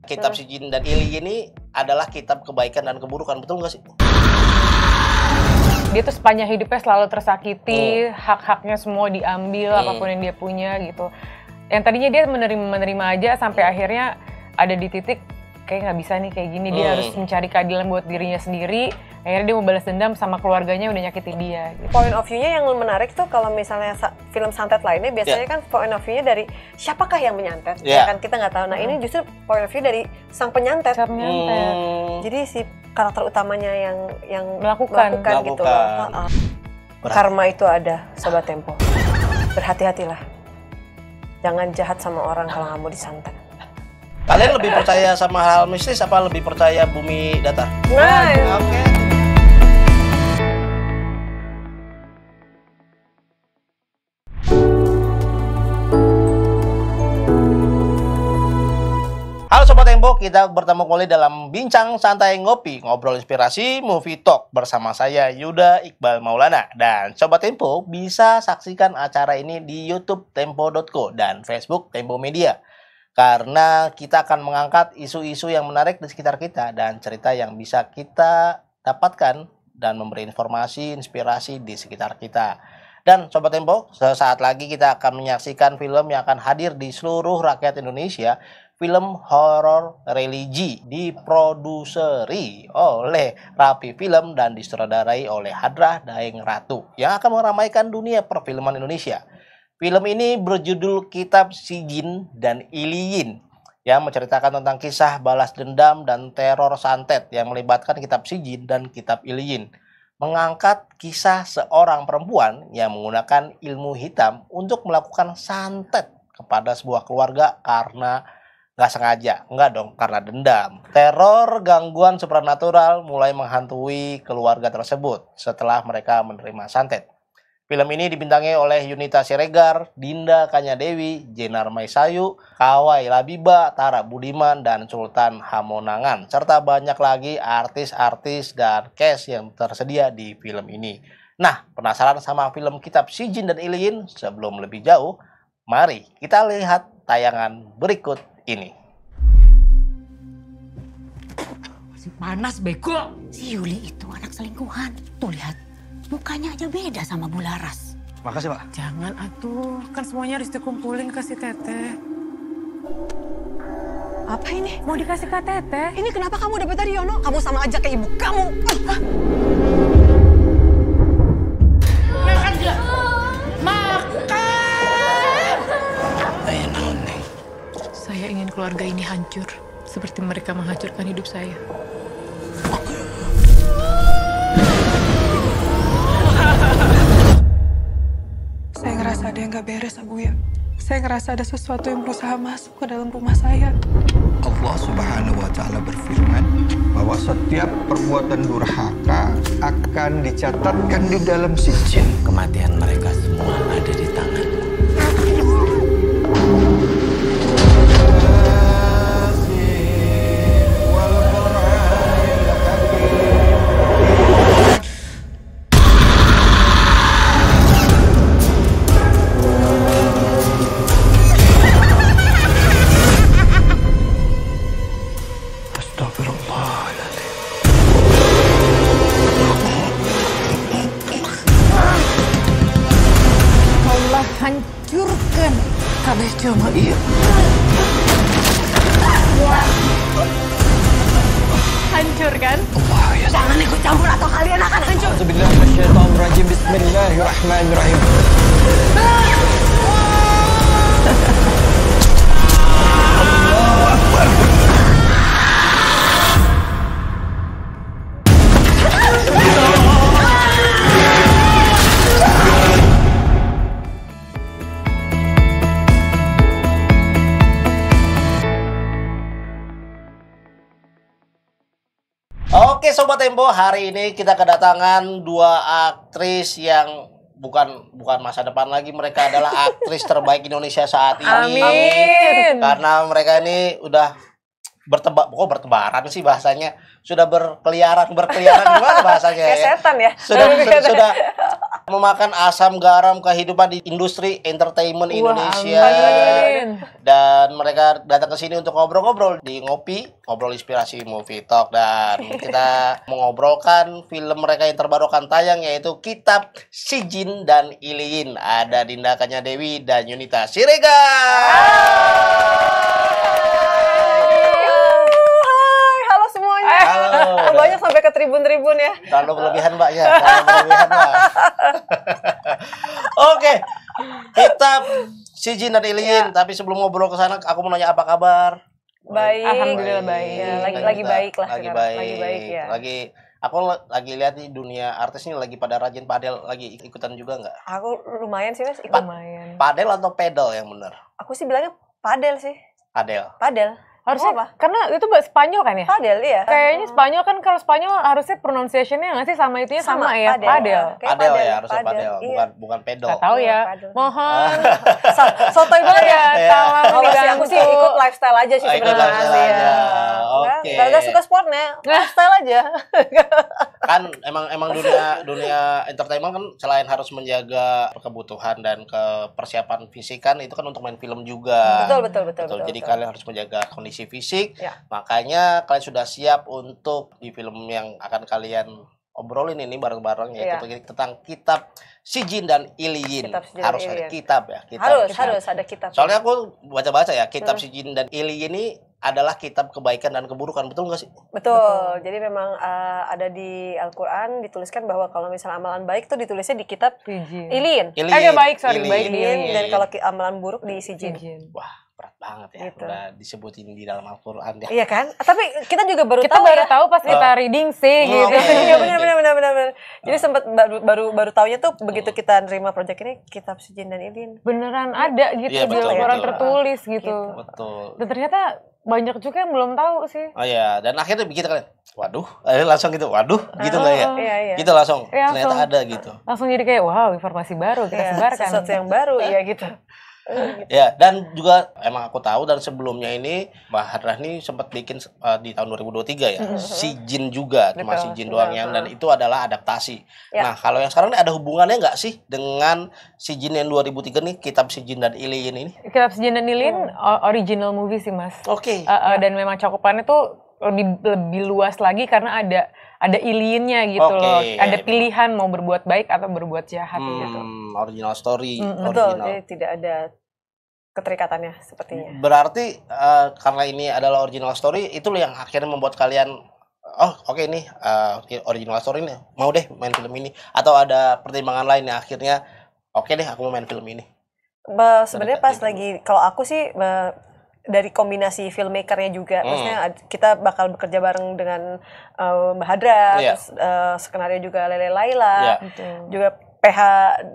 Kitab Si Jin dan Ili ini adalah kitab kebaikan dan keburukan, betul nggak sih? Dia tuh sepanjang hidupnya selalu tersakiti, hak-haknya semua diambil, apapun yang dia punya gitu. Yang tadinya dia menerima aja sampai akhirnya ada di titik kayak nggak bisa nih kayak gini, dia harus mencari keadilan buat dirinya sendiri. Akhirnya dia mau balas dendam sama keluarganya udah nyakitin dia. Gitu. Point of view-nya yang menarik tuh kalau misalnya film santet lainnya biasanya kan point of view-nya dari siapakah yang menyantet, ya kan kita nggak tahu. Nah ini justru point of view dari sang penyantet. Jadi si karakter utamanya yang melakukan gitu loh. Karma itu ada, Sobat Tempo. Berhati-hatilah. Jangan jahat sama orang kalau nggak mau disantet. Kalian lebih percaya sama hal mistis apa lebih percaya bumi datar? Nah, Oke. Halo Sobat Tempo, kita bertemu kembali dalam Bincang Santai Ngopi, ngobrol inspirasi movie talk bersama saya Yuda Iqbal Maulana. Dan Sobat Tempo bisa saksikan acara ini di YouTube Tempo.co dan Facebook Tempo Media. Karena kita akan mengangkat isu-isu yang menarik di sekitar kita dan cerita yang bisa kita dapatkan dan memberi informasi, inspirasi di sekitar kita. Dan Sobat Tempo, sesaat lagi kita akan menyaksikan film yang akan hadir di seluruh rakyat Indonesia. Film horor religi diproduseri oleh Rapi Film dan disutradarai oleh Hadrah Daeng Ratu yang akan meramaikan dunia perfilman Indonesia. Film ini berjudul Kitab Si Jin dan Iliyin yang menceritakan tentang kisah balas dendam dan teror santet yang melibatkan Kitab Si Jin dan Kitab Iliyin. Mengangkat kisah seorang perempuan yang menggunakan ilmu hitam untuk melakukan santet kepada sebuah keluarga karena nggak sengaja, nggak dong, karena dendam. Teror gangguan supranatural mulai menghantui keluarga tersebut setelah mereka menerima santet. Film ini dibintangi oleh Yunita Siregar, Dinda Kanyadewi, Jenar Maisayu, Kawai Labiba, Tara Budiman, dan Sultan Hamonangan, serta banyak lagi artis-artis dan cast yang tersedia di film ini. Nah, penasaran sama film Kitab Si Jin dan Iliyin? Sebelum lebih jauh, mari kita lihat tayangan berikut ini. Masih panas bego. Si Yuli itu anak selingkuhan. Tuh lihat, mukanya aja beda sama Bularas. Makasih, Pak. Jangan atuh, kan semuanya harus dikumpulin ke si Teteh. apa ini? Mau dikasih ke Teteh. Ini kenapa kamu dapat dari Yono? Kamu sama aja kayak ibu kamu. Makan dia. Makan. Saya ingin keluarga ini hancur, seperti mereka menghancurkan hidup saya. Saya ngerasa ada yang gak beres, Abu ya. Saya ngerasa ada sesuatu yang berusaha masuk ke dalam rumah saya. Allah Subhanahu wa Ta'ala berfirman bahwa setiap perbuatan durhaka akan dicatatkan di dalam sijil. Kematian mereka semua ada di tangan. Hancurkan kabeh coba iya. Hancur kan? Jangan ikut campur atau kalian akan hancur. Bismillahirrahmanirrahim. Oke Sobat Tempo, hari ini kita kedatangan dua aktris yang bukan masa depan lagi, mereka adalah aktris terbaik Indonesia saat ini. Amin. Karena mereka ini udah bertebaran sih bahasanya, sudah berkeliaran gimana bahasanya Kayak ya? setan ya. Sudah memakan asam garam kehidupan di industri entertainment Indonesia. Amin. Dan mereka datang ke sini untuk ngobrol-ngobrol di Ngopi, ngobrol inspirasi movie talk, dan kita mengobrolkan film mereka yang terbaru akan tayang, yaitu Kitab Si Jin dan Iliin. Ada Dinda Kanya Dewi dan Yunita Siregar. Halo semuanya. Halo. Banyak sampai ke tribun-tribun ya. Terlalu berlebihan Mbak ya. Terlalu berlebihan Mbak. Oke. Kitab Si Jin dan Iliin. Tapi sebelum ngobrol ke sana, aku mau nanya apa kabar? Baik. Alhamdulillah baik. Ya, lagi baik lah Lagi sekarang. baik. Lagi baik ya. Aku lagi lihat nih dunia artis ini lagi pada rajin padel, lagi ikutan juga nggak? Aku lumayan sih Mas ikut. Lumayan. Padel atau pedal yang benar? Aku sih bilangnya padel sih. Padel. Padel. Harusnya Apa? karena itu bahasa Spanyol kan ya? Padel iya. Kayaknya Spanyol kan, kalau Spanyol harusnya pronunciation-nya nggak sih sama itunya sama ya? padel. Padel. Kayak Padel ya, harusnya padel, padel, iya. bukan pedal. Nggak tahu ya. Padel. Mohon. Sotoy banget ya. Iya. Tolong Kalau sih aku sih ikut lifestyle aja sih Ikut sebenarnya. lifestyle Iya. aja. Oke. Nggak suka sportnya, lifestyle aja. Kan emang dunia entertainment kan selain harus menjaga kebutuhan dan kepersiapan fisik kan, itu kan untuk main film juga. Betul. Jadi kalian harus menjaga kondisi fisik. Ya. Makanya kalian sudah siap untuk di film yang akan kalian obrolin ini bareng-bareng, yaitu tentang Kitab Si Jin dan Iliin. Kitab Si Jin dan Harus ada Iliin. kitab ya. Harus ada kitab. Soalnya aku baca-baca ya, Kitab Si Jin dan Iliin ini adalah kitab kebaikan dan keburukan, betul nggak sih? Betul. Jadi memang ada di Al-Qur'an dituliskan bahwa kalau misalnya amalan baik tuh ditulisnya di kitab Iliin. Baik, sorry, baik. Iliin. Dan kalau amalan buruk di Si Jin. Wah, berat banget ya. Gitu. Udah disebutin di dalam Al-Qur'an ya. Iya kan? Tapi kita juga baru Kita tahu baru ya. tahu pas kita reading sih gitu. Oke. Iya benar. Jadi sempat baru taunya tuh begitu kita nerima proyek ini Kitab Si Jin dan Iliin. Beneran ada gitu Iya, di betul, Al-Quran betul. tertulis gitu. Betul. Dan ternyata banyak juga yang belum tahu sih. Oh iya, dan akhirnya begitu kalian. Waduh, langsung gitu. Waduh, gitu nggak ya? Iya. Gitu langsung. Iya, Ternyata langsung. ada gitu. Langsung jadi kayak wow, informasi baru kita Iya, sebarkan. sesuatu yang baru ya gitu. Ya, dan juga emang aku tahu dan sebelumnya ini Mbak Hadrah nih sempat bikin di tahun 2023 ya. Si Jin juga, cuma Si Jin doang ya, dan itu adalah adaptasi. Ya. Nah, kalau yang sekarang ini ada hubungannya nggak sih dengan Si Jin yang 2003 nih, Kitab Si Jin dan Iliin ini? Kitab Si Jin dan Iliin original movie sih Mas. Oke. Dan memang cakupannya tuh lebih luas lagi karena ada iliinnya gitu Oke. loh. Ada pilihan mau berbuat baik atau berbuat jahat gitu. Original story. Betul. Original. Jadi tidak ada keterikatannya sepertinya. Berarti karena ini adalah original story, itu yang akhirnya membuat kalian oke ini original story nih, mau deh main film ini, atau ada pertimbangan lain yang akhirnya oke deh aku mau main film ini. Sebenarnya pas lagi kalau aku sih dari kombinasi filmmakernya juga, maksudnya kita bakal bekerja bareng dengan Mbak Hadra, terus skenario juga Lele Laila, juga PH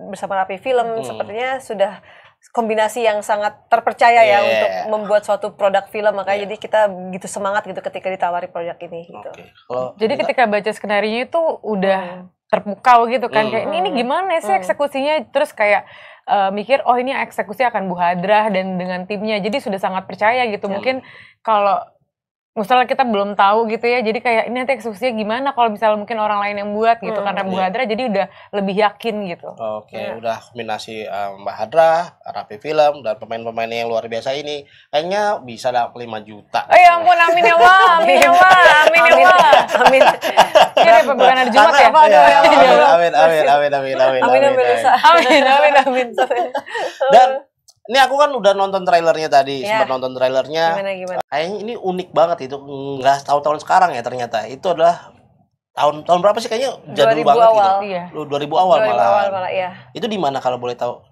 bersama Rapi Film, sepertinya sudah kombinasi yang sangat terpercaya ya untuk membuat suatu produk film, makanya jadi kita begitu semangat gitu ketika ditawari proyek ini gitu. Jadi ketika baca skenario itu udah terpukau gitu kan, kayak ini gimana sih eksekusinya, terus kayak mikir oh ini eksekusi akan Bu Hadrah dan dengan timnya, jadi sudah sangat percaya gitu. Mungkin kalau misalnya kita belum tahu gitu ya, jadi kayak ini nanti eksekusinya gimana kalau misalnya mungkin orang lain yang buat gitu, karena Bu Hadrah jadi udah lebih yakin gitu. Udah kombinasi Mbak Hadrah, Rapi Film, dan pemain-pemain yang luar biasa ini kayaknya bisa dapat 5 juta. Oh ya ampun, amin ya Allah, amin ya Allah, amin ya Allah. Amin. Ini ada bukan hari Jumat ya? Amin. Dan ini aku kan udah nonton trailernya tadi, sempat nonton trailernya. Gimana? Kayaknya ini unik banget itu, nggak tahun-tahun sekarang ya ternyata. Itu adalah tahun berapa sih, kayaknya jadul 2000 banget awal. gitu. Iya. 2000 awal malah. Iya. Itu di mana kalau boleh tahu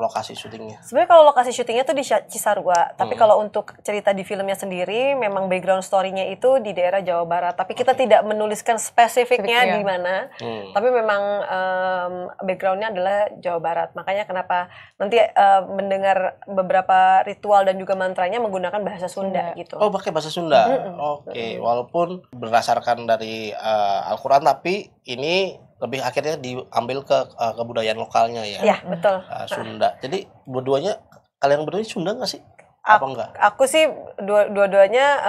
lokasi syutingnya? Sebenarnya kalau lokasi syutingnya tuh di Cisarua, tapi kalau untuk cerita di filmnya sendiri memang background story-nya itu di daerah Jawa Barat. Tapi kita tidak menuliskan spesifiknya di mana. Tapi memang background-nya adalah Jawa Barat. Makanya kenapa nanti mendengar beberapa ritual dan juga mantranya menggunakan bahasa Sunda gitu. Oh, pakai bahasa Sunda. Oke, walaupun berdasarkan dari Al-Quran, tapi ini lebih akhirnya diambil ke kebudayaan lokalnya ya. Iya, betul. Sunda. Jadi kalian berdua Sunda nggak sih? Apa enggak? Aku sih dua-duanya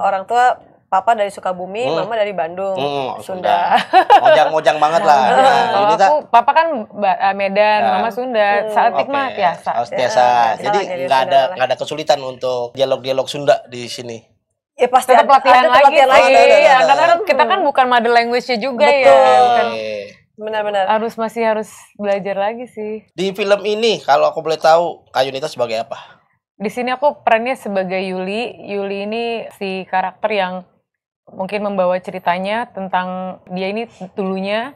orang tua papa dari Sukabumi, mama dari Bandung, Sunda. Mojang-mojang banget lah. Papa kan Medan, mama Sunda. Saat mah biasa. Jadi nggak ada kesulitan untuk dialog-dialog Sunda di sini. Ya pasti tetap latihan lagi. Ada. Karena kita kan bukan mother language-nya juga. Betul. Ya. Benar-benar. Masih harus belajar lagi sih. Di film ini kalau aku boleh tahu, Kak Yunita sebagai apa? Di sini aku perannya sebagai Yuli. Yuli ini si karakter yang mungkin membawa ceritanya tentang dia ini dulunya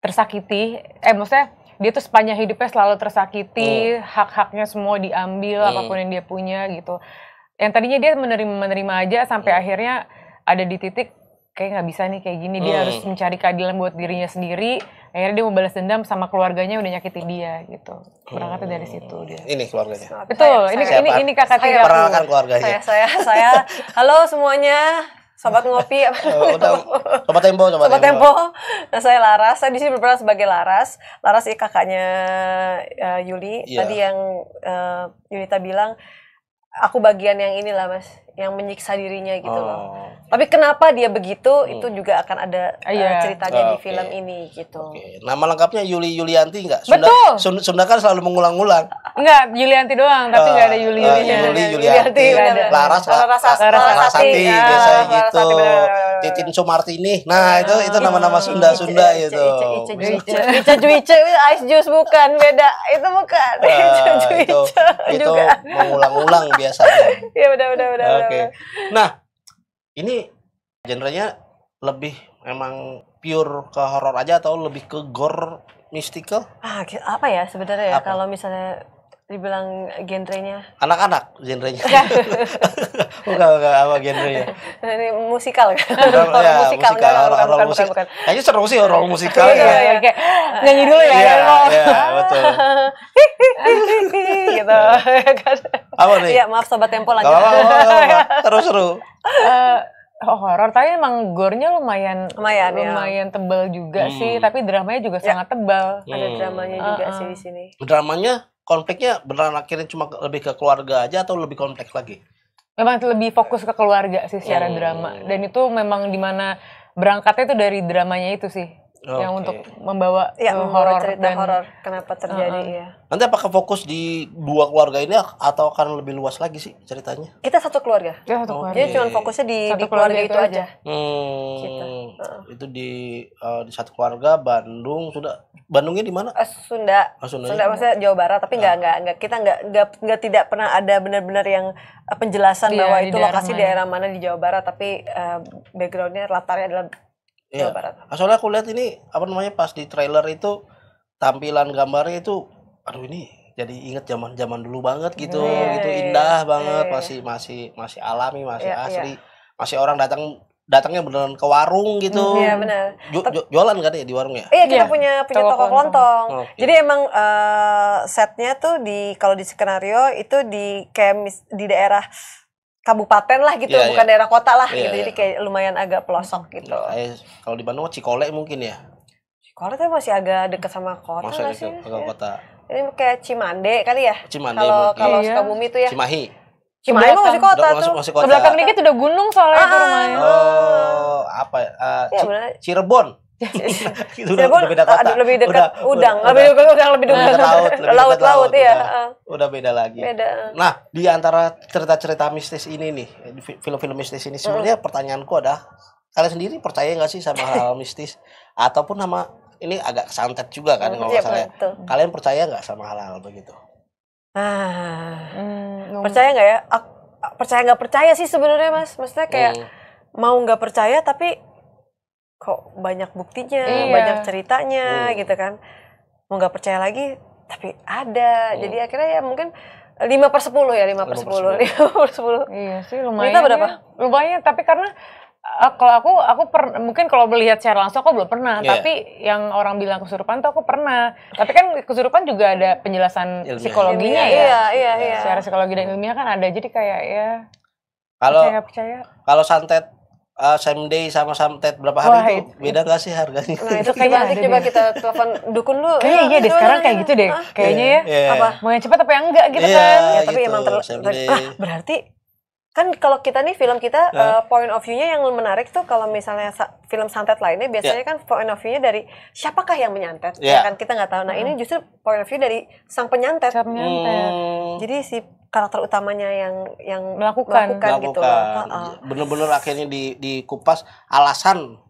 tersakiti. Maksudnya dia tuh sepanjang hidupnya selalu tersakiti, hak-haknya semua diambil, apapun yang dia punya gitu. Yang tadinya dia menerima aja sampai akhirnya ada di titik kayak nggak bisa nih kayak gini, dia harus mencari keadilan buat dirinya sendiri. Akhirnya dia mau balas dendam sama keluarganya udah nyakitin dia gitu. Berangkatnya dari situ dia. Ini keluarganya. Betul, ini kakak tinggal. Perkenalkan keluarganya. Saya. Halo semuanya. Sobat ngopi. Sobat Tempo. Nah, saya Laras. Saya di sini berperan sebagai Laras. Laras ini kakaknya Yuli. Tadi yang Yunita bilang, aku bagian yang inilah Mas, yang menyiksa dirinya gitu loh. Tapi kenapa dia begitu, itu juga akan ada ceritanya di film ini gitu. Nama lengkapnya Yuli Yulianti nggak? Betul. Sunda kan selalu mengulang-ulang. Enggak, Yulianti doang, tapi nggak ada Yuli-Yulinya. Yuli Yulianti, Larasati, biasanya gitu. Titin Sumartini. Nah, itu nama-nama Sunda gitu. Ica Juice, ice juice bukan, beda. Itu bukan. Itu mengulang-ulang biasanya. Iya, benar. Oke. Nah, ini genrenya lebih memang pure ke horor aja atau lebih ke gore mystical? Apa ya sebenarnya ya kalau misalnya dibilang genrenya? Anak-anak genrenya. bukan apa genrenya? Ini musikal kan? Bukan. Kayaknya seru sih horor musikal. Iya, kayak nyanyi dulu ya. Iya, betul. Gitu. Apa nih? Iya, maaf Sobat Tempo lanjut. Seru. Horor, tapi emang gore-nya lumayan tebal juga sih, tapi dramanya juga sangat tebal. Ada dramanya juga sih di sini. Dramanya, konfliknya beneran akhirnya cuma lebih ke keluarga aja atau lebih kompleks lagi? Memang lebih fokus ke keluarga sih secara drama, dan itu memang dimana berangkatnya itu dari dramanya itu sih. Yang untuk membawa horor dan horor kenapa terjadi ya. Nanti apakah fokus di dua keluarga ini atau akan lebih luas lagi sih ceritanya? Kita satu keluarga. Jadi cuma fokusnya di keluarga itu aja. Itu di satu keluarga Bandung. Bandungnya di mana? Sunda. Sunda maksudnya Jawa Barat, tapi kita nggak tidak pernah ada benar-benar yang penjelasan bahwa itu lokasi daerah mana di Jawa Barat, tapi backgroundnya latarnya adalah Jawa Barat. Soalnya aku lihat ini pas di trailer itu tampilan gambarnya itu, aduh ini jadi inget zaman dulu banget gitu, indah banget, masih alami, masih asli, masih orang datangnya beneran ke warung gitu. Iya benar. Jualan kan ya di warung ya? Iya, kita punya toko kelontong. Jadi emang setnya tuh kalau di skenario itu di daerah kabupaten lah gitu, bukan daerah kota lah gitu. Jadi kayak lumayan agak pelosok gitu. Kalau di Bandung Cikole mungkin ya. Cikole tuh masih agak dekat sama kota nggak sih? Kota. Ini kayak Cimande kali ya? Cimande. Kalau Sukabumi tuh ya. Cimahi. Cimahi masih kota tuh. Masih kota. Ke belakang dikit udah gunung soalnya itu rumahnya. Apa ya? Cirebon. Itu udah beda kota. Lebih dekat Udang, lebih dekat laut ya. Udah beda lagi. Nah, di antara cerita-cerita mistis ini nih, film-film mistis ini sebenarnya pertanyaanku adalah, kalian sendiri percaya nggak sih sama hal mistis ataupun sama ini agak santet juga kan kalau misalnya. Kalian percaya nggak sama hal-hal begitu? Percaya nggak ya? Percaya nggak percaya sih sebenarnya Mas. Maksudnya kayak mau nggak percaya tapi kok banyak buktinya, banyak ceritanya gitu kan. Mau nggak percaya lagi tapi ada. Jadi akhirnya ya mungkin 5/10 ya, 5/10. Iya sih lumayan. Kita berapa? Lumayan, tapi karena kalau aku mungkin kalau melihat secara langsung aku belum pernah, tapi yang orang bilang kesurupan tuh aku pernah. Tapi kan kesurupan juga ada penjelasan psikologinya ya. Iya. Secara psikologi dan ilmiah kan ada. Jadi kayak ya percaya. Kalau santet same day sama santet berapa hari itu beda nggak sih harganya? Nah itu kayaknya nanti coba kita telepon dukun lu. Iya deh sekarang kayak gitu deh kayaknya ya. Apa mau yang cepat apa yang enggak gitu kan? Ya tapi emang berarti Kan kalau kita nih film kita point of view-nya yang menarik tuh kalau misalnya film santet lainnya biasanya kan point of view-nya dari siapakah yang menyantet, ya kan kita nggak tahu. Nah ini justru point of view dari sang penyantet. Jadi si karakter utamanya yang melakukan gitu loh. Bener-bener akhirnya dikupas alasan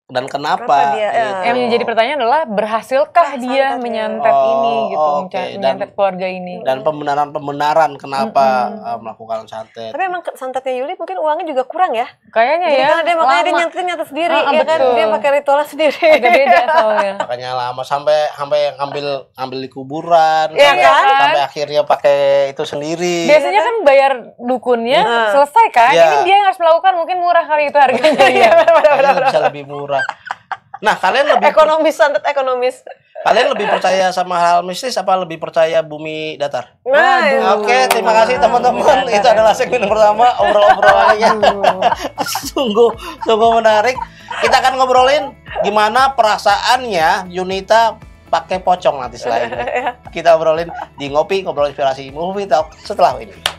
dan kenapa dia, yang menjadi pertanyaan adalah berhasilkah dia menyantet ini gitu, menyantet keluarga ini, dan pembenaran kenapa melakukan santet. Tapi emang santetnya Yuli mungkin uangnya juga kurang ya kayaknya. Jadi ya karena dia makanya dia nyantet sendiri ya kan, dia pakai ritualnya sendiri. Agak beda soalnya. Makanya lama sampai ngambil di kuburan, sampai akhirnya pakai itu sendiri. Biasanya kan bayar dukunnya selesai kan, ini dia yang harus melakukan, mungkin murah kali itu harganya. Iya, bisa lebih murah. Nah, kalian lebih santet ekonomis. Kalian lebih percaya sama hal mistis apa lebih percaya bumi datar? Oke, terima kasih teman-teman. Itu adalah segmen pertama obrol-obrolannya. sungguh menarik. Kita akan ngobrolin gimana perasaannya Yunita pakai pocong nanti setelah ini. Kita obrolin di ngobrol inspirasi movie talk setelah ini.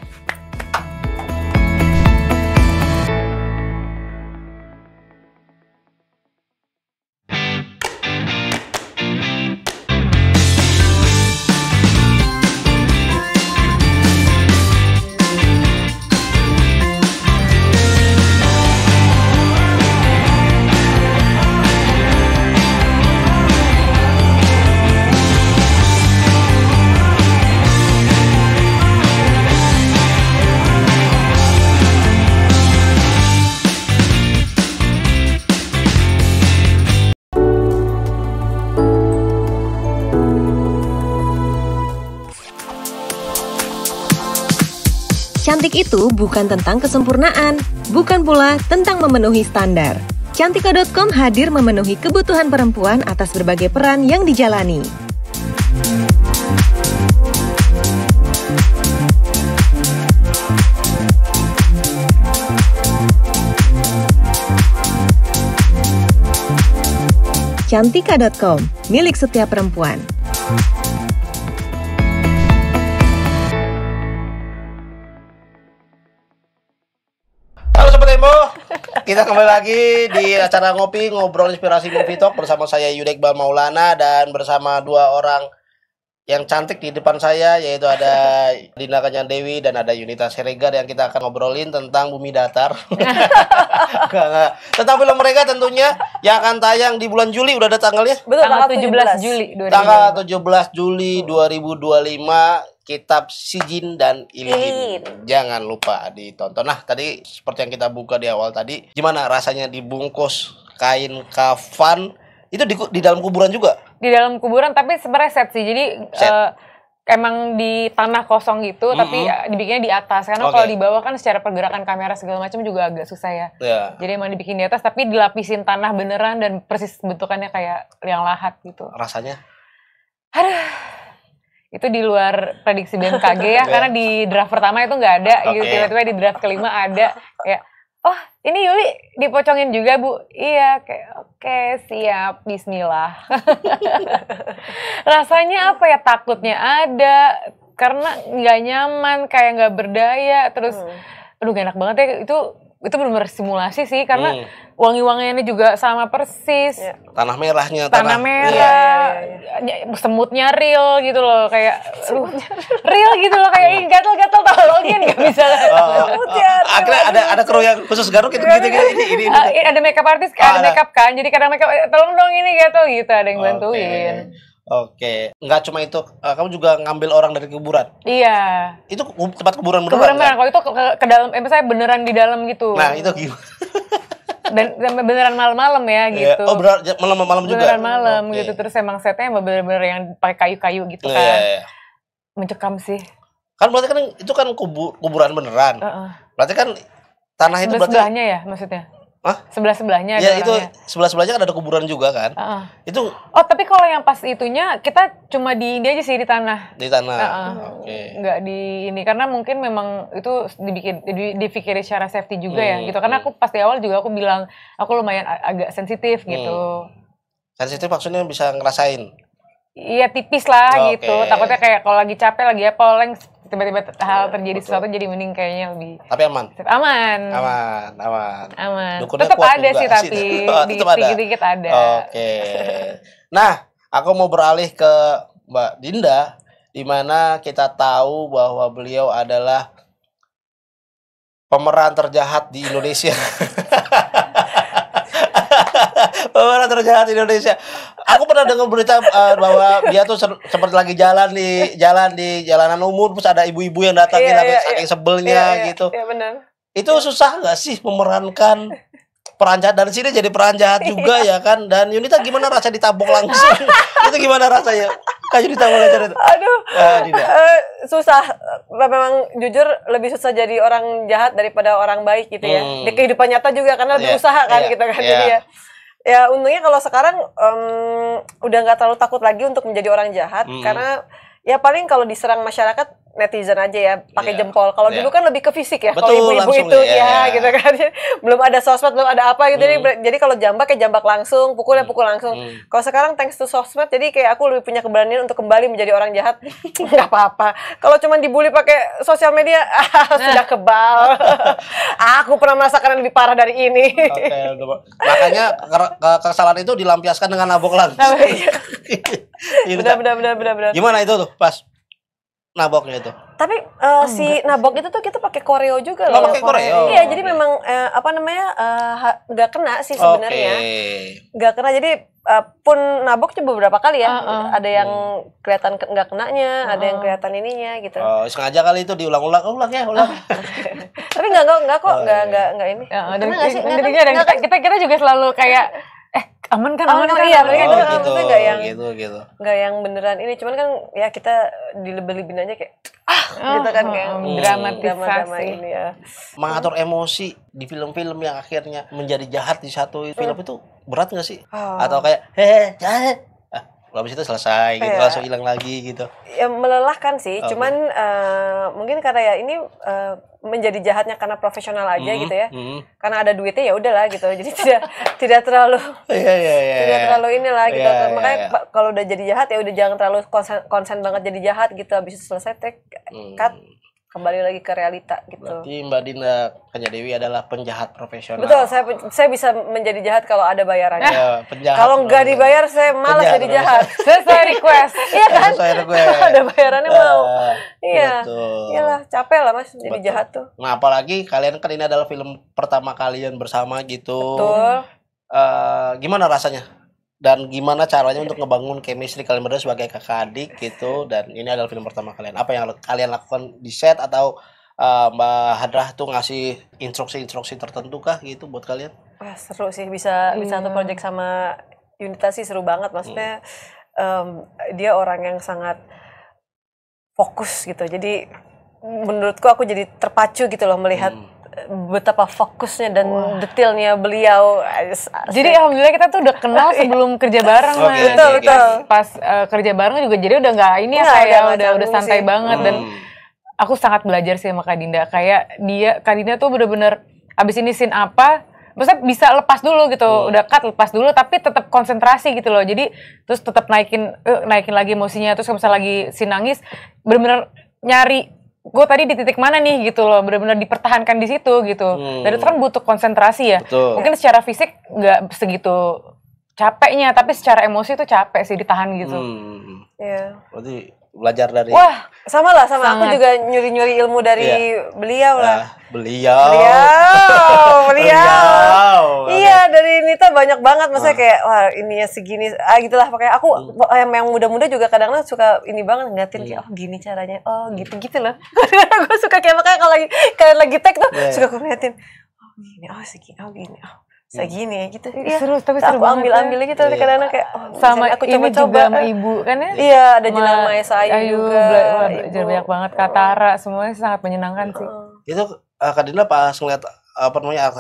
Cantik itu bukan tentang kesempurnaan, bukan pula tentang memenuhi standar. Cantika.com hadir memenuhi kebutuhan perempuan atas berbagai peran yang dijalani. Cantika.com, milik setiap perempuan. Kita kembali lagi di acara ngobrol inspirasi movie talk bersama saya Yuda Iqbal Maulana dan bersama dua orang yang cantik di depan saya, yaitu ada Dina Kanyandewi dan ada Yunita Siregar yang kita akan ngobrolin tentang bumi datar. Tentang film mereka tentunya yang akan tayang di bulan Juli, udah ada tanggalnya? Betul, tanggal 17 Juli 2025. Tanggal 17 Juli 2025. Kitab Sijin dan Ilin. Jangan lupa ditonton. Nah, tadi seperti yang kita buka di awal tadi, gimana rasanya dibungkus kain kafan itu di dalam kuburan juga? Di dalam kuburan, tapi sebenarnya set sih. Jadi emang di tanah kosong gitu, tapi dibikinnya di atas. Karena kalau di bawah kan secara pergerakan kamera segala macam juga agak susah ya. Jadi emang dibikin di atas, tapi dilapisin tanah beneran dan persis bentukannya kayak liang lahat gitu. Rasanya? Aduh. Itu di luar prediksi BMKG ya, karena di draft pertama itu nggak ada, gitu. Tiba-tiba di draft kelima ada, kayak, oh ini Yuli dipocongin juga Bu? Iya, kayak oke, siap, bismillah. Rasanya apa ya, takutnya ada, karena nggak nyaman, kayak nggak berdaya, terus, aduh gak enak banget ya, itu benar-benar simulasi sih, karena wangi-wangiannya juga sama persis. Tanah merahnya, tanah merah, semutnya real gitu loh, kayak real gitu loh, kayak gatal-gatal tolongin nggak bisa. Akhirnya ada kru yang khusus garuk gitu. Ini ada makeup artist, ada makeup kan, jadi kadang makeup tolong dong ini gatal gitu, ada yang bantuin. Oke, nggak cuma itu, kamu juga ngambil orang dari kuburan? Iya. Itu tempat kuburan beneran? Kuburan, kalau itu ke dalam, saya beneran di dalam gitu. Nah, itu gimana? Dan beneran malam-malam ya gitu. Oh, malam-malam juga? Beneran malam gitu, terus emang setnya bener-bener yang pakai kayu-kayu gitu kan. Mencekam sih. Kan berarti kan itu kan kuburan beneran. Berarti kan tanah itu berarti... Sebelahnya ya maksudnya? Hah? Sebelah-sebelahnya ya, itu sebelah-sebelahnya kan ada kuburan juga kan? Itu. Oh, tapi kalau yang pas itunya kita cuma di aja sih, di tanah. Di tanah. Nggak di ini, karena mungkin memang itu dipikirin secara safety juga ya gitu. Karena aku pas di awal juga aku bilang aku lumayan agak sensitif gitu. Sensitif maksudnya bisa ngerasain? Iya, tipis lah gitu. Takutnya kayak kalau lagi capek, lagi apa, oleng tiba-tiba hal terjadi sesuatu jadi mending kayaknya lebih. Tapi aman. Aman. Dukunnya Tetap kuat ada juga sih tapi dikit-dikit ada. Oke. Nah, aku mau beralih ke Mbak Dinda, di mana kita tahu bahwa beliau adalah pemeran terjahat di Indonesia. Pemeran terjahat di Indonesia. Aku pernah dengar berita bahwa dia tuh seperti lagi jalan di jalanan umum, terus ada ibu-ibu yang datangin saking sebelnya gitu. Iya benar. Itu susah nggak sih memerankan peran jahat, dan sini jadi peran jahat juga ya kan? Dan Yunita gimana rasa ditabok langsung? Itu gimana rasanya? Kak Yunita boleh cerita. Aduh, susah. Memang jujur lebih susah jadi orang jahat daripada orang baik gitu ya. Di kehidupan nyata juga karena lebih usaha kan gitu kan. Jadi ya untungnya kalau sekarang udah nggak terlalu takut lagi untuk menjadi orang jahat karena ya paling kalau diserang masyarakat netizen aja ya pakai jempol. Kalau dulu kan lebih ke fisik ya. Kalau ibu-ibu itu gitu kan. Belum ada sosmed, belum ada apa gitu. Jadi kalau jambak ya jambak langsung, pukulnya pukul langsung. Kalau sekarang thanks to sosmed jadi kayak aku lebih punya keberanian untuk kembali menjadi orang jahat. Enggak apa-apa. Kalau cuma dibully pakai sosial media sudah kebal. Aku pernah merasakan yang lebih parah dari ini. Makanya kesalahan itu dilampiaskan dengan nabok langsung. Benar. Gimana itu tuh pas naboknya itu? Tapi si nabok itu tuh kita pakai koreo juga loh. Pakai koreo. Iya, jadi memang nggak kena sih sebenarnya. Nggak kena. Jadi pun nabok coba beberapa kali ya. Ada yang kelihatan nggak kenanya, ada yang kelihatan ininya gitu. Oh, sengaja kali itu diulang-ulang ya. Tapi nggak kok, nggak ini. Kita juga selalu kayak aman kan? Iya, mereka itu nggak yang gitu. Nggak yang beneran ini, cuman kan ya kita dilebel-lebelin aja kayak gitu kan kayak drama ini ya. Mengatur emosi di film-film yang akhirnya menjadi jahat di satu film itu berat nggak sih? Atau kayak jahat, habis itu selesai gitu, langsung hilang lagi gitu. Ya melelahkan sih, cuman mungkin karena ya ini menjadi jahatnya karena profesional aja gitu ya. Karena ada duitnya ya udahlah gitu. Jadi tidak terlalu tidak terlalu inilah gitu. Makanya kalau udah jadi jahat ya udah jangan terlalu konsen banget jadi jahat gitu. Habis itu selesai cut kembali lagi ke realita gitu. Berarti Mbak Dinda Kanyadewi adalah penjahat profesional. Betul, saya bisa menjadi jahat kalau ada bayarannya. Kalau nggak dibayar saya malas jadi jahat. Sesuai request. Iya kan? Sesuai request. Ada bayarannya mau. Iya. Betul. Iyalah, capek lah Mas jadi jahat tuh. Nah, apalagi kalian kan ini adalah film pertama kalian bersama gitu. Betul. Gimana rasanya? Dan gimana caranya untuk ngebangun chemistry kalian berdua sebagai kakak adik gitu, dan ini adalah film pertama kalian. Apa yang kalian lakukan di set, atau Mbak Hadrah tuh ngasih instruksi tertentu kah gitu buat kalian? Wah, seru sih bisa satu project sama Yunita sih, seru banget. Maksudnya dia orang yang sangat fokus gitu. Jadi menurutku aku jadi terpacu gitu loh melihat betapa fokusnya dan detailnya beliau. Jadi alhamdulillah kita tuh udah kenal sebelum kerja bareng. Betul. Pas kerja bareng juga jadi udah nggak ini ya, kayak udah santai banget. Dan aku sangat belajar sih sama Kak Dinda. Kayak Kak Dinda tuh bener-bener abis ini scene apa, maksudnya bisa lepas dulu gitu, udah cut lepas dulu, tapi tetap konsentrasi gitu loh. Jadi terus tetap naikin lagi emosinya. Terus kalau misalnya lagi scene nangis, bener-bener nyari gue tadi di titik mana nih gitu loh, benar-benar dipertahankan di situ gitu. Dan itu kan butuh konsentrasi ya. Betul. Mungkin secara fisik nggak segitu capeknya, tapi secara emosi itu capek sih ditahan gitu. Iya. Berarti belajar dari. Wah, sama. Aku juga nyuri ilmu dari beliau lah. Beliau. Iya, dari Nita banyak banget. Maksudnya kayak wah ininya segini, gitulah. Pakai aku yang muda-muda juga kadang-kadang suka ini banget ngeliatin kayak gini caranya, gitu loh. Gue suka kayak makanya kalau lagi tag tuh suka aku ngeliatin, gini, segini, segini gitu. Iya, seru aku ambil gitu kadang-kadang kayak sama aku ini juga sama ibu kan ya. Iya, ada Jenang Maesa Ayu juga. Belajar banyak banget, Katara, semuanya sangat menyenangkan sih. Itu Kak Dinda pas ngeliat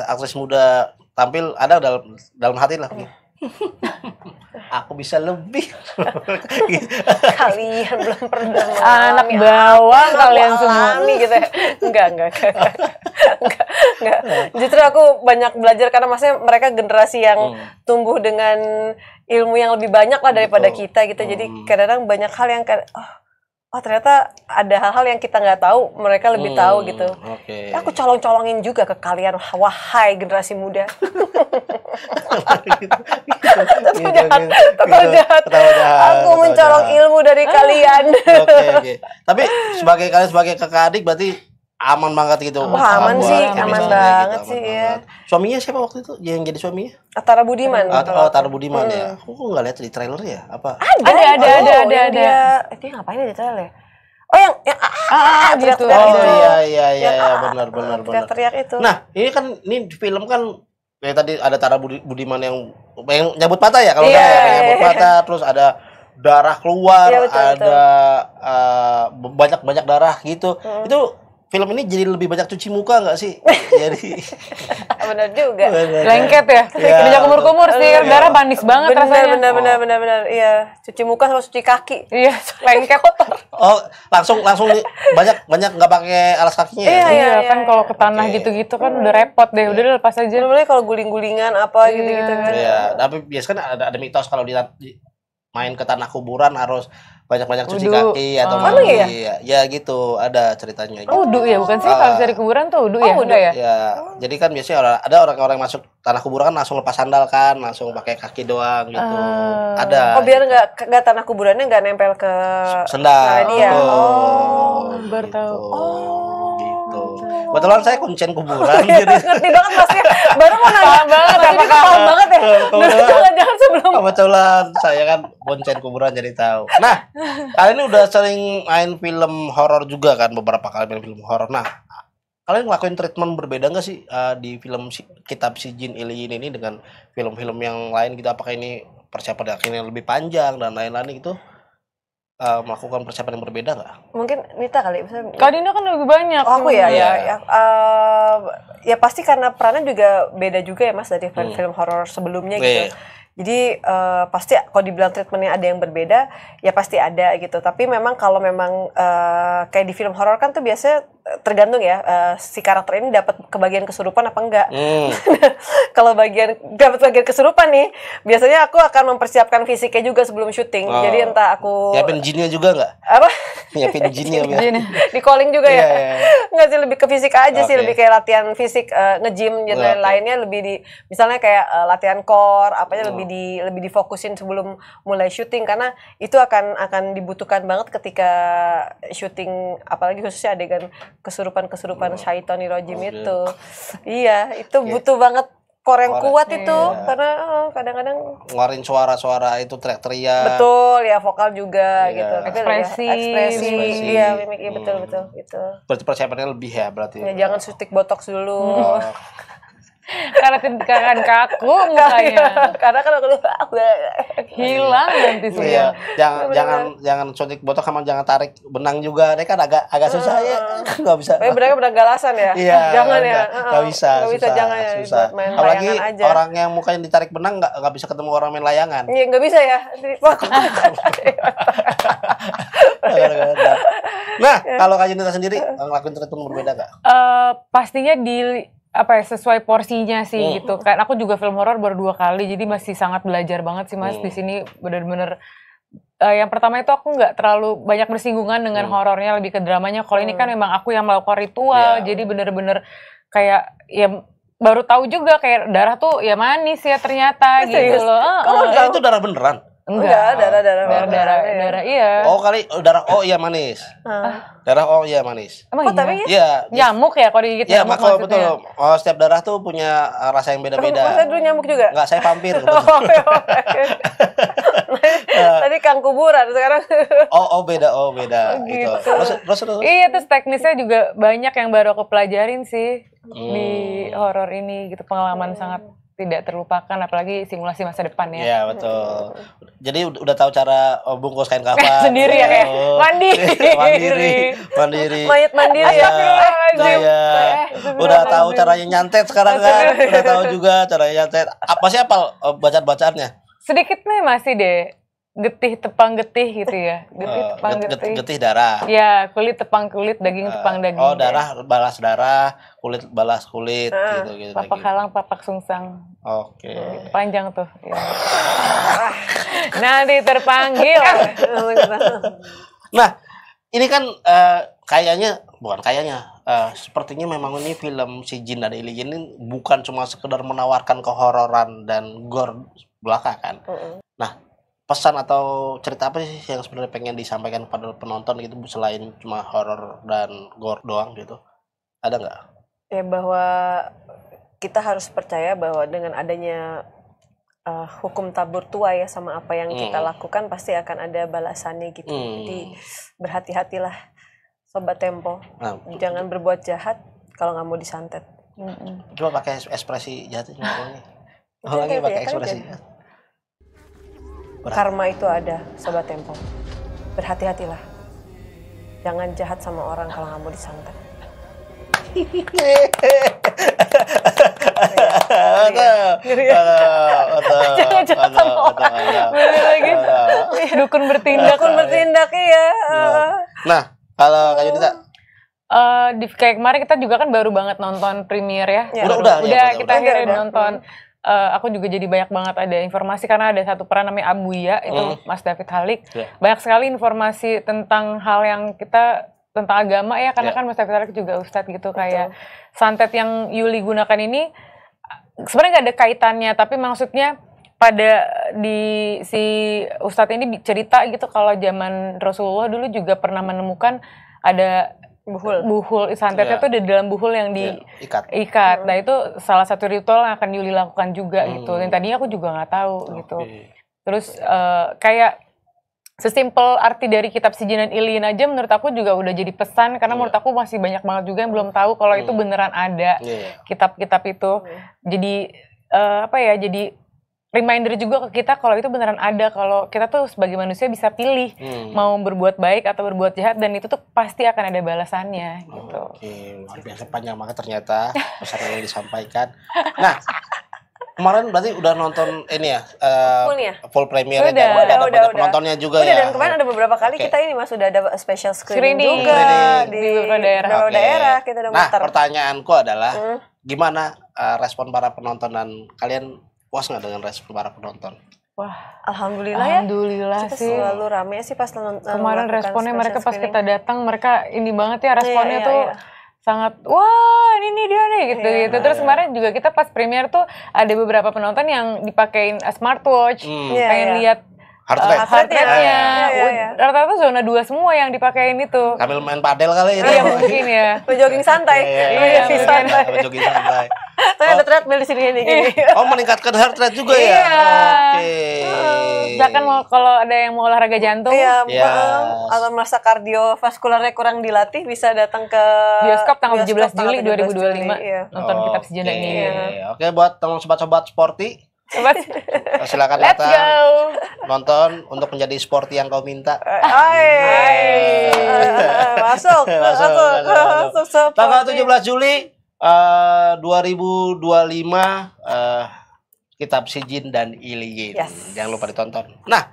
aktris muda tampil, ada dalam hati lah. Aku bisa lebih. Kalian belum pernah anak bawang kalian semua gitu ya. Enggak. Justru aku banyak belajar karena maksudnya mereka generasi yang tumbuh dengan ilmu yang lebih banyak lah daripada kita gitu. Jadi kadang-kadang banyak hal yang oh ternyata ada hal-hal yang kita nggak tahu, mereka lebih tahu gitu. Oke. Aku colong-colongin juga ke kalian, wahai generasi muda. Ketawa jahat. Aku mencolong ilmu dari kalian. Oke. Tapi kalian sebagai kakak adik berarti aman banget gitu. Wah, aman sih, aman banget sih ya. Suaminya siapa waktu itu yang jadi suaminya? Tara Budiman. Tara Budiman ya. Aku nggak lihat di trailer ya, apa? Ada. Dia ngapain di trailer? Oh yang gitu. Iya, benar. Teriak-teriak itu. Nah, ini film kan kayak tadi ada Tara Budiman yang nyabut mata ya kalau nyabut mata, terus ada darah keluar, ada banyak darah gitu. Itu film ini jadi lebih banyak cuci muka nggak sih? Jadi benar juga. Lengket ya. Tidak kumur-kumur sih, darah manis banget rasanya. Benar. Iya, cuci muka sama cuci kaki. Iya, lengket. Oh, langsung banyak nggak pakai alas kakinya ya? Iya, kan kalau ke tanah gitu-gitu kan udah repot deh, udah lepas aja. Sebenarnya kalau guling-gulingan apa gitu-gitu kan. Iya, tapi biasanya kan ada mitos kalau main ke tanah kuburan harus banyak-banyak cuci kaki atau mandi. Ya gitu, ada ceritanya gitu. Wudu ya, bukan sih kalau dari kuburan tuh wudu ya? Udah ya? Ya, jadi kan biasanya ada orang-orang masuk tanah kuburan kan langsung lepas sandal kan, langsung pakai kaki doang gitu. Ada. Oh, biar nggak tanah kuburannya nggak nempel ke sendal. Dia. Baru tahu. Gitu. Kebetulan saya kuncen kuburan jadi ngerti banget Masnya. Baru mau nanya banget, tapi paham banget ya. Jangan sebelum. Kebetulan saya kan kuncen kuburan jadi tahu. Nah, kalian ini udah sering main film horor juga kan, beberapa kali main film horor. Nah, kalian ngelakuin treatment berbeda nggak sih di film Kitab Si Jin Iliyin ini dengan film-film yang lain gitu? Apakah ini persiapan akhirnya lebih panjang dan lain-lain gitu? Melakukan persiapan yang berbeda nggak? Mungkin Nita kali. Kak Dinda kan lebih banyak. Aku ya pasti karena perannya juga beda juga ya Mas dari film horor sebelumnya gitu. Jadi pasti kalau dibilang treatmentnya ada yang berbeda, ya pasti ada gitu. Tapi memang kalau memang kayak di film horor kan tuh biasanya tergantung ya si karakter ini dapat kebagian kesurupan apa enggak. Kalau dapat bagian kesurupan nih, biasanya aku akan mempersiapkan fisiknya juga sebelum syuting. Jadi entah aku nyiapin jinnya juga nggak? Apa? Nyiapin jinnya ya. Di calling juga ya. Nggak sih, lebih ke fisik aja sih, lebih kayak latihan fisik, nge-gym dan lain-lainnya, lebih misalnya kayak latihan core, apanya lebih difokusin sebelum mulai syuting, karena itu akan dibutuhkan banget ketika syuting, apalagi khususnya adegan kesurupan syaitonirrajim itu. Iya, itu butuh banget core yang kuat itu, karena kadang-kadang ngeluarin suara-suara itu teriak-teriak. Betul, ya vokal juga gitu. Ekspresi. Iya, mimik, betul gitu. Berarti persiapannya lebih ya berarti. Ya, jangan suntik botox dulu. Karena kan kaku mukanya. Karena kan aku hilang nanti semua. Iya. Jangan suntik botok sama jangan tarik benang juga. Ini kan agak susah ya. Enggak bisa. Benang galasan ya? Iya. Jangan ya. Enggak bisa. Jangan ya. Susah. Apalagi orang yang mukanya ditarik benang enggak bisa ketemu orang main layangan. Iya, enggak bisa ya. Nah, kalau Kak Junita sendiri ngelakuin treatment berbeda enggak? Pastinya sesuai porsinya sih gitu. Kan aku juga film horor baru 2 kali, jadi masih sangat belajar banget sih Mas di sini. Bener-bener yang pertama itu aku nggak terlalu banyak bersinggungan dengan horornya, lebih ke dramanya. Kalau ini kan memang aku yang melakukan ritual, jadi bener-bener kayak ya baru tahu juga kayak darah tuh ya manis ya ternyata gitu loh. Itu darah beneran? Enggak, darah iya. Darah iya manis. Darah iya manis. Emang tapi iya. Nyamuk ya kalau digigit nyamuk. Iya, betul. Setiap darah tuh punya rasa yang beda-beda. Masa dulu nyamuk juga? Enggak, saya vampir. Tadi kang kuburan sekarang. Beda. Gitu. Terus. Iya, terus teknisnya juga banyak yang baru aku pelajarin sih di horor ini gitu, pengalaman sangat tidak terlupakan, apalagi simulasi masa depan ya. Iya, betul. Jadi udah tahu cara bungkus kain kafan. Sendiri ya, kayak mandiri. Mayat mandiri ya. Iya. Udah tahu caranya nyantet sekarang kan. Udah tahu juga caranya nyantet. Apa sih apal bacaan-bacaannya? Sedikit nih masih deh. Getih tepang getih gitu ya. Getih darah. Ya, kulit tepang kulit, daging tepang daging. Darah balas darah, kulit balas kulit gitu. Papak halang, papak sungsang. Oke. Panjang tuh. Ya. Nanti terpanggil. Nah, ini kan sepertinya memang ini film Si Jin dan Ili ini bukan cuma sekedar menawarkan kehororan dan gore belaka kan. Nah, pesan atau cerita apa sih yang sebenarnya pengen disampaikan kepada penonton gitu selain cuma horor dan gore doang gitu? Ada nggak? Ya bahwa kita harus percaya bahwa dengan adanya hukum tabur tua ya, sama apa yang kita lakukan pasti akan ada balasannya gitu. Jadi berhati-hatilah Sobat Tempo. Jangan berbuat jahat kalau nggak mau disantet. Coba pakai ekspresi jahatnya lagi pakai ekspresi. Karma itu ada, Sobat Tempo. Berhati-hatilah. Jangan jahat sama orang kalau nggak mau disantet. Jangan jahat sama orang. Bener lagi. Dukun bertindak iya. Nah, kalau Kak Yunita kayak kemarin kita juga kan baru banget nonton premiere ya. Udah Kita akhirnya nonton. Aku juga jadi banyak banget ada informasi karena ada satu peran namanya Abuya itu Mas David Halik. Banyak sekali informasi tentang hal yang kita tentang agama ya, karena kan Mas David Halik juga ustadz gitu. Kayak santet yang Yuli gunakan ini sebenarnya nggak ada kaitannya, tapi maksudnya pada di si ustadz ini cerita gitu kalau zaman Rasulullah dulu juga pernah menemukan ada buhul santetnya tuh di dalam buhul yang diikat. Nah itu salah satu ritual yang akan Yuli lakukan juga gitu. Dan tadinya aku juga nggak tahu gitu. Terus kayak sesimpel arti dari kitab Si Jin dan Ili aja menurut aku juga udah jadi pesan, karena menurut aku masih banyak banget juga yang belum tahu kalau itu beneran ada kitab-kitab itu. Jadi jadi reminder juga ke kita kalau itu beneran ada, kalau kita tuh sebagai manusia bisa pilih mau berbuat baik atau berbuat jahat, dan itu tuh pasti akan ada balasannya gitu. Oke, luar biasa panjang banget ternyata pesan yang disampaikan. Nah, kemarin berarti udah nonton ini ya, full premiere dan ada penontonnya juga ya. Dan kemarin ada beberapa kali kita ini Mas sudah ada special screening juga di beberapa daerah kita udah muter. Nah, pertanyaanku adalah gimana respon para penonton, dan kalian puas nggak dengan respon para penonton? Wah, alhamdulillah kita sih selalu rame sih pas nonton. Kemarin responnya mereka pas kita datang, mereka ini banget ya responnya tuh. Sangat, wah ini dia nih gitu. Terus kemarin juga kita pas premiere tuh ada beberapa penonton yang dipakein smartwatch, pengen lihat heart rate-nya. Rata-rata zona 2 semua yang dipakein itu. Sambil main padel kali itu. Iya mungkin ya. Jogging santai. Jogging santai. Saya ada treadmill di sini gini. Oh, meningkatkan heart rate juga ya? Oke. Misalkan kalau ada yang mau olahraga jantung, atau merasa kardiovaskularnya kurang dilatih, bisa datang ke bioskop tanggal 17 Juli 2025 nonton kitab Si Jin dan Ili. Oke, buat teman sobat-sobat sporty, silakan datang nonton untuk menjadi sporty yang kau minta. Masuk. Tanggal 17 Juli 2025 kitab Si Jin dan Ili. Jangan lupa ditonton. Nah,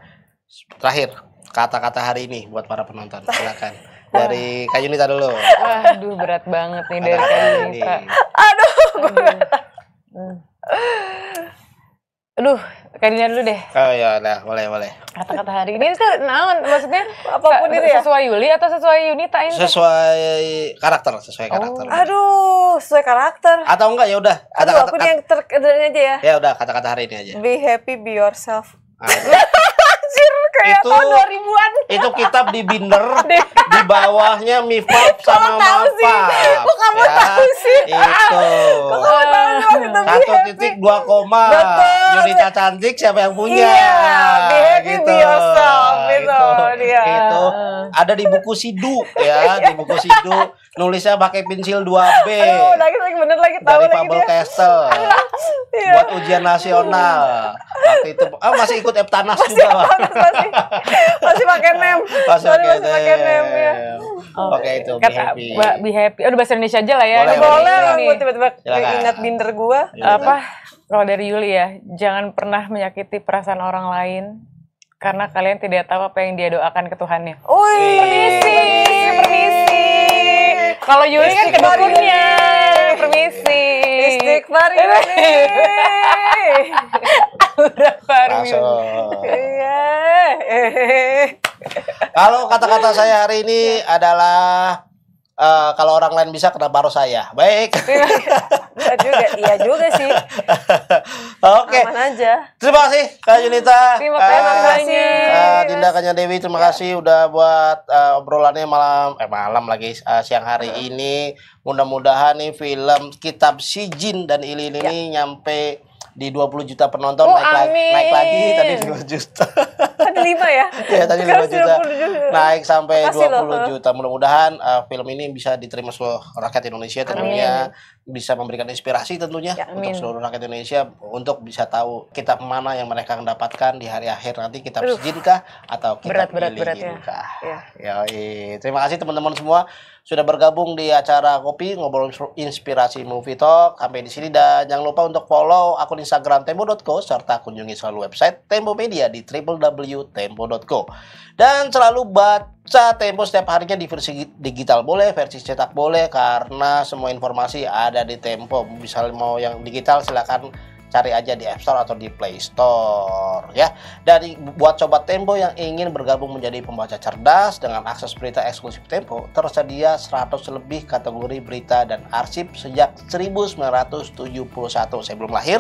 terakhir kata-kata hari ini buat para penonton, silakan. Dari Kak Yunita dulu. Waduh, berat banget nih dari Kak Yunita. Aduh, Kak Dina dulu deh. Oh ya, nah, boleh. Kata-kata hari ini tuh naon maksudnya? Apapun itu ya. Sesuai Yuli atau sesuai Yunita ini? Sesuai karakter. Aduh, sesuai karakter. Atau enggak ya udah. Aku yang terkadang aja ya. Ya udah, kata-kata hari ini aja. Be happy, be yourself. Anjir, kayak tahun 2000-an. Itu kitab di binder, di bawahnya Mifab sama Mafab. Kok kamu tahu sih? Itu. Kok kamu tahu itu? 1.2 koma. Yunita cantik siapa yang punya? Iya, be happy, be yourself. Itu ada di buku Sidu ya, di buku Sidu nulisnya pakai pensil 2B. Bener lagi tahu dari Fable Castle. Buat ujian nasional. Waktu itu masih ikut Eptanas juga. Masih pakai nem. Masih pakai nem ya. Oke, itu be happy. Aduh, bahasa Indonesia aja lah ya. Boleh. Gue tiba-tiba ingat binder gue. Kalau dari Yuli ya, jangan pernah menyakiti perasaan orang lain, karena kalian tidak tahu apa yang dia doakan ke Tuhannya. Permisi. Kalau Yuli kan ke dukunnya. Permisi. Istighfar ini. Langsung. Kalau kata-kata saya hari ini adalah kalau orang lain bisa, kenapa harus saya? Baik. Benar juga, iya juga sih. Oke. Aman aja. Terima kasih Kak Yunita. Terima kasih. Dinda Kanya Dewi, terima kasih udah buat obrolannya malam lagi siang hari ini. Mudah-mudahan nih film Kitab Si Jin dan Ilin ini nyampe di 20 juta penonton, naik lagi tadi 5 juta. Tadi 5 ya? Iya, tadi 5 juta. Naik sampai Makasih 20 juta. Mudah-mudahan film ini bisa diterima seluruh rakyat Indonesia, tentunya bisa memberikan inspirasi tentunya untuk seluruh rakyat Indonesia untuk bisa tahu kitab mana yang mereka akan dapatkan di hari akhir nanti, kitab Sijin kah atau kitab Ilin kah. Ya. Terima kasih teman-teman semua sudah bergabung di acara Kopi Ngobrol Inspirasi Movie Talk. Sampai di sini, dan jangan lupa untuk follow akun Instagram tempo.co serta kunjungi selalu website Tempo Media di www.tempo.co. Dan selalu baca Tempo setiap harinya di versi digital boleh, versi cetak boleh, karena semua informasi ada di Tempo. Misalnya mau yang digital silakan cari aja di App Store atau di Play Store ya. Dan buat sobat Tempo yang ingin bergabung menjadi pembaca cerdas dengan akses berita eksklusif Tempo, tersedia 100 lebih kategori berita dan arsip sejak 1971, saya belum lahir.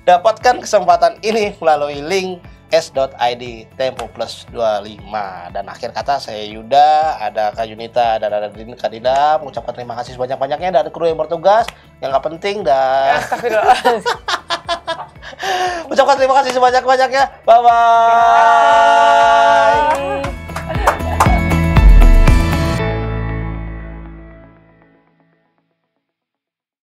Dapatkan kesempatan ini melalui link s.id Tempo Plus 25. Dan akhir kata saya Yuda, ada Kak Yunita, dan ada Kak Dinda mengucapkan terima kasih sebanyak-banyaknya dari kru yang bertugas yang gak penting, dan ucapkan terima kasih sebanyak-banyaknya. Bye-bye.